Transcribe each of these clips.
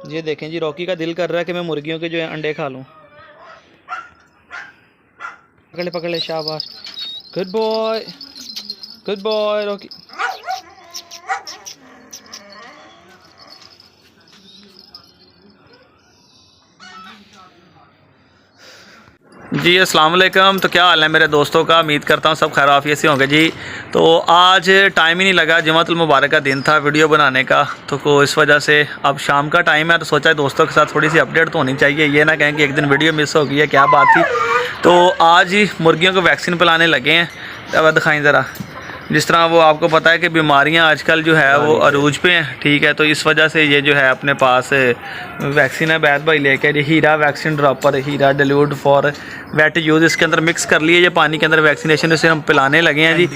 ये देखें जी, रॉकी का दिल कर रहा है कि मैं मुर्गियों के जो है अंडे खा लूँ। पकड़ ले पकड़ ले, शाबाश, गुड बॉय रॉकी। जी अस्सलाम वालेकुम। तो क्या हाल है मेरे दोस्तों का, उम्मीद करता हूँ सब खैर आफियत से होंगे जी। तो आज टाइम ही नहीं लगा, जुमातुल मुबारक का दिन था वीडियो बनाने का, तो इस वजह से अब शाम का टाइम है तो सोचा है दोस्तों के साथ थोड़ी सी अपडेट तो होनी चाहिए, ये ना कहें कि एक दिन वीडियो मिस हो गई है, क्या बात थी। तो आज ही मुर्गियों को वैक्सीन पिलाने लगे हैं। अब दिखाएँ ज़रा, जिस तरह वो आपको पता है कि बीमारियां आजकल जो है वो अरूज पे हैं, ठीक है। तो इस वजह से ये जो है अपने पास वैक्सीन है बैद भाई लेके, ये हीरा वैक्सीन ड्रॉपर, हीरा डिल्यूड फॉर वेट यूज़, इसके अंदर मिक्स कर लिए ये पानी के अंदर वैक्सीनेशन, इसे हम पिलाने लगे हैं जी।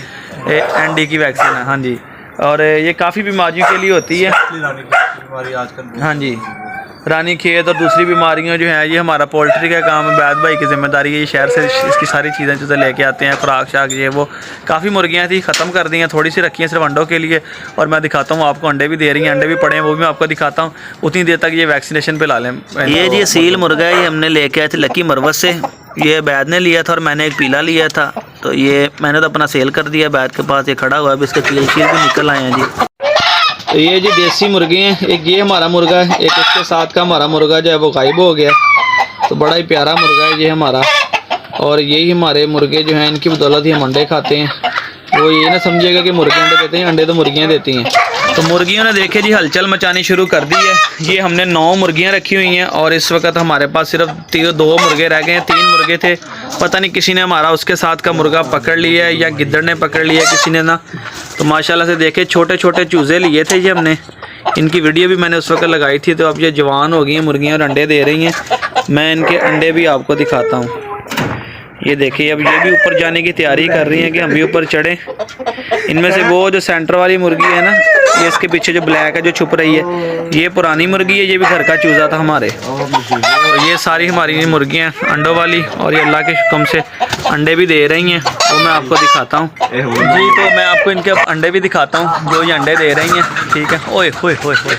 ND की वैक्सीन है, हाँ जी। और ये काफ़ी बीमारियों के लिए होती है, हाँ जी, रानी खेत और दूसरी बीमारियां जो हैं, ये हमारा पोल्ट्री का काम है, बैद भाई की जिम्मेदारी है। ये शहर से इसकी सारी चीज़ें लेके आते हैं, खुराक शाक ये वो। काफ़ी मुर्गियां थी, ख़त्म कर दी हैं, थोड़ी सी रखी हैं सिर्फ अंडों के लिए। और मैं दिखाता हूँ आपको, अंडे भी दे रही हैं, अंडे भी पड़े हैं, वो भी मैं आपको दिखाता हूँ। उतनी देर तक ये वैक्सीनेशन पे ला लें। ये जी सील मुर्गा है, ये हमने लेके आए थे लकी मरवत से। ये बैद ने लिया था और मैंने एक पीला लिया था, तो ये मैंने तो अपना सेल कर दिया। बैद के पास ये खड़ा हुआ है, इसके कील भी निकल आए हैं जी। तो ये जी देसी मुर्गे हैं, एक ये हमारा मुर्गा है, एक इसके साथ का हमारा मुर्गा जो है वो गायब हो गया। तो बड़ा ही प्यारा मुर्गा है ये हमारा, और यही हमारे मुर्गे जो हैं, इनकी बदौलत ही हम अंडे खाते हैं। वो ये ना समझिएगा कि मुर्गे अंडे देते हैं, अंडे तो मुर्गियाँ देती हैं। तो मुर्गियों ने देखे जी हलचल मचानी शुरू कर दी है। ये हमने 9 मुर्गियाँ रखी हुई हैं और इस वक्त हमारे पास सिर्फ 2 मुर्गे रह गए हैं। 3 मुर्गे थे, पता नहीं किसी ने हमारा उसके साथ का मुर्गा पकड़ लिया है या गिद्दड़ ने पकड़ लिया है किसी ने ना। तो माशाल्लाह से देखे छोटे छोटे चूज़े लिए थे जी हमने, इनकी वीडियो भी मैंने उस वक्त लगाई थी। तो अब ये जवान हो गई हैं मुर्गियाँ और अंडे दे रही हैं। मैं इनके अंडे भी आपको दिखाता हूँ। ये देखिए, अब ये भी ऊपर जाने की तैयारी कर रही हैं कि हम भी ऊपर चढ़ें। इनमें से वो जो सेंटर वाली मुर्गी है ना, ये इसके पीछे जो ब्लैक है जो छुप रही है, ये पुरानी मुर्गी है, ये भी घर का चूज़ा था हमारे। तो ये सारी हमारी मुर्गियाँ अंडों वाली, और ये अल्लाह के हुक्म से अंडे भी दे रही हैं, वो मैं आपको दिखाता हूँ जी। तो मैं आपको इनके अंडे भी दिखाता हूँ जो ये अंडे दे रही हैं, ठीक है। ओए होए होए होए,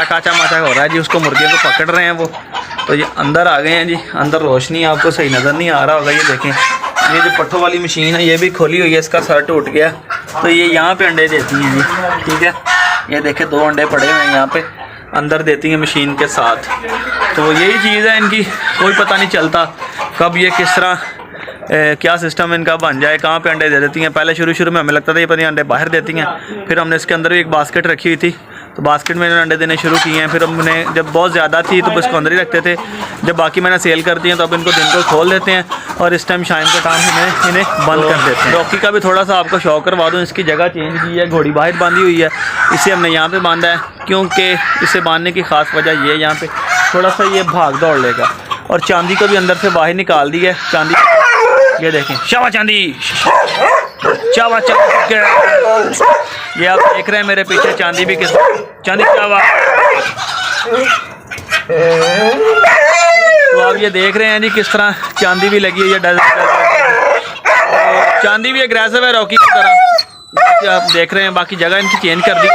काचा माचा हो रहा है जी, उसको मुर्गियों को पकड़ रहे हैं वो। तो ये अंदर आ गए हैं जी, अंदर रोशनी आपको सही नज़र नहीं आ रहा होगा। ये देखें, ये जो पट्ठों वाली मशीन है ये भी खोली हुई है, इसका सर टूट गया। तो ये यहाँ पे अंडे देती हैं जी, ठीक है। ये देखें 2 अंडे पड़े हुए हैं यहाँ पे, अंदर देती हैं मशीन के साथ। तो यही चीज़ है इनकी, कोई पता नहीं चलता कब ये किस तरह क्या सिस्टम इनका बन जाए, कहाँ पे अंडे दे देती हैं। पहले शुरू में हमें लगता था ये पता नहीं अंडे बाहर देती हैं, फिर हमने इसके अंदर भी एक बास्केट रखी हुई थी, तो बास्केट में इन्होंने अंडे देने शुरू किए हैं। फिर हमने जब बहुत ज़्यादा थी तो इसको अंदर ही रखते थे, जब बाकी मैंने सेल कर दिए तो अब इनको दिन को खोल देते हैं और इस टाइम शाम के टाइम इन्हें बंद कर देते हैं। रॉकी का भी थोड़ा सा आपको शौक करवा दूँ, इसकी जगह चेंज की है, घोड़ी बाहर बांधी हुई है, इसे हमने यहाँ पर बांधा है क्योंकि इसे बांधने की ख़ास वजह ये है, यहाँ पर थोड़ा सा ये भाग दौड़ लेगा। और चांदी को भी अंदर से बाहर निकाल दी है, चांदी ये देखें, शाबा चांदी, चावा चांदी। ये आप देख रहे हैं मेरे पीछे चांदी भी किस चांदी चावा। तो आप ये देख रहे हैं जी किस तरह चांदी भी लगी हुई है, चांदी भी एग्रेसिव है रॉकी की तरह, आप देख रहे हैं। बाकी जगह इनकी चेंज कर दी,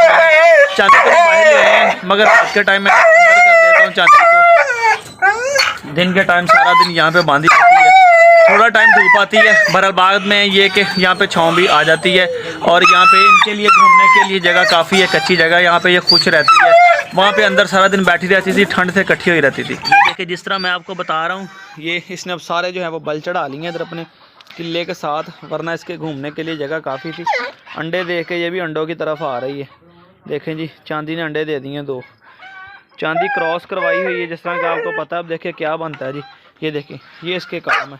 चांदी को बाहर ले आए हैं, मगर रात के टाइम में अंदर कर देता हूँ चांदी को। दिन के टाइम सारा दिन यहाँ पे बांधी रहती है, थोड़ा टाइम धूप आती है, बहरहाल बाद में ये कि यहाँ पे छाँव भी आ जाती है। और यहाँ पे इनके लिए घूमने के लिए जगह काफ़ी है, कच्ची जगह, यहाँ पे ये खुश रहती है। वहाँ पे अंदर सारा दिन बैठी रहती थी, ठंड से इकट्ठी हुई रहती थी। ये देखिए जिस तरह मैं आपको बता रहा हूँ, ये इसने अब सारे जो है वो बल चढ़ा लिए हैं इधर अपने किले के साथ, वरना इसके घूमने के लिए जगह काफ़ी थी। अंडे देख के ये भी अंडों की तरफ आ रही है। देखें जी, चांदी ने अंडे दे दिए 2, चांदी क्रॉस करवाई हुई है जिस तरह का आपको पता है। अब देखिए क्या बनता है जी, ये देखें, ये इसके काम है।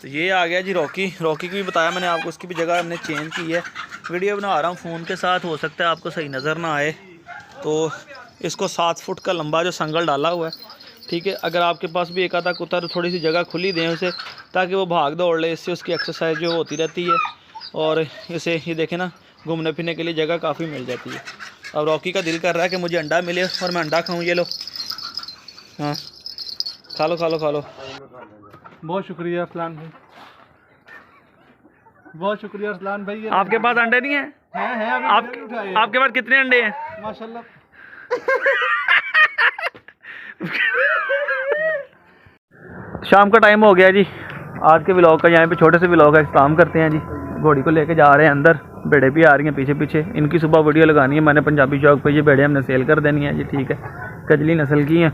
तो ये आ गया जी रॉकी की भी बताया मैंने आपको, उसकी भी जगह हमने चेंज की है। वीडियो बना रहा हूँ फ़ोन के साथ, हो सकता है आपको सही नज़र ना आए। तो इसको 7 फुट का लंबा जो संगल डाला हुआ है, ठीक है। अगर आपके पास भी एक आधा कुत्ता तो थोड़ी सी जगह खुली दें उसे, ताकि वो भाग दौड़ ले, इससे उसकी एक्सरसाइज जो होती रहती है। और इसे ये देखें ना, घूमने फिरने के लिए जगह काफ़ी मिल जाती है। अब रॉकी का दिल कर रहा है कि मुझे अंडा मिले और मैं अंडा खाऊँ। ये लो, हाँ खा लो। बहुत शुक्रिया अरसलान भाई, बहुत शुक्रिया अरसलान भाई। आपके पास अंडे नहीं है? हैं आपके पास कितने अंडे हैं? माशाल्लाह। शाम का टाइम हो गया जी। आज के व्लॉग का यहाँ पे छोटे से व्लॉग का इख्तिताम करते हैं जी। घोड़ी को लेके जा रहे हैं अंदर, भेड़े भी आ रही हैं पीछे पीछे। इनकी सुबह वीडियो लगानी है मैंने पंजाबी चौक पे। ये भेड़े हमने सेल कर देनी है जी, ठीक है। कजली नस्ल की हैं,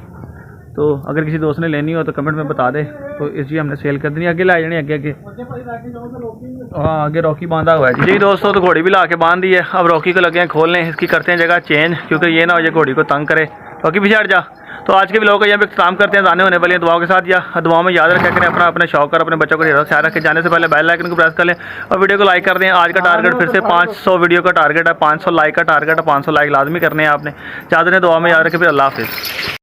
तो अगर किसी दोस्त ने लेनी हो तो कमेंट में बता दे। तो इसलिए हमने सेल कर देनी है। आगे ला जाने, आगे आगे। हाँ, आगे रॉकी बांधा हुआ है जी दोस्तों। तो घोड़ी भी ला के बांध दी है। अब रॉकी को लगे हैं खोलने, इसकी करते हैं जगह चेंज, क्योंकि ये ना हो ये घोड़ी को तंग करे। रॉकी पीछे हट जा। तो आज के व्लॉग का यहाँ पे काम करते हैं। जाने होने वाली हैं दुआओं के साथ, या दुआओं में याद रखा करें अपना अपने शौक और अपने बच्चों को ख्याल रखें। जाने से पहले बेल आइकन को प्रेस कर लें और वीडियो को लाइक कर दें। आज का टारगेट फिर से 500 वीडियो का टारगेट है, 500 लाइक का टारगेट है। 500 लाइक लाजमी करने हैं आपने। ज़्यादा दुआ में याद रखें। फिर अल्लाह हाफिज़।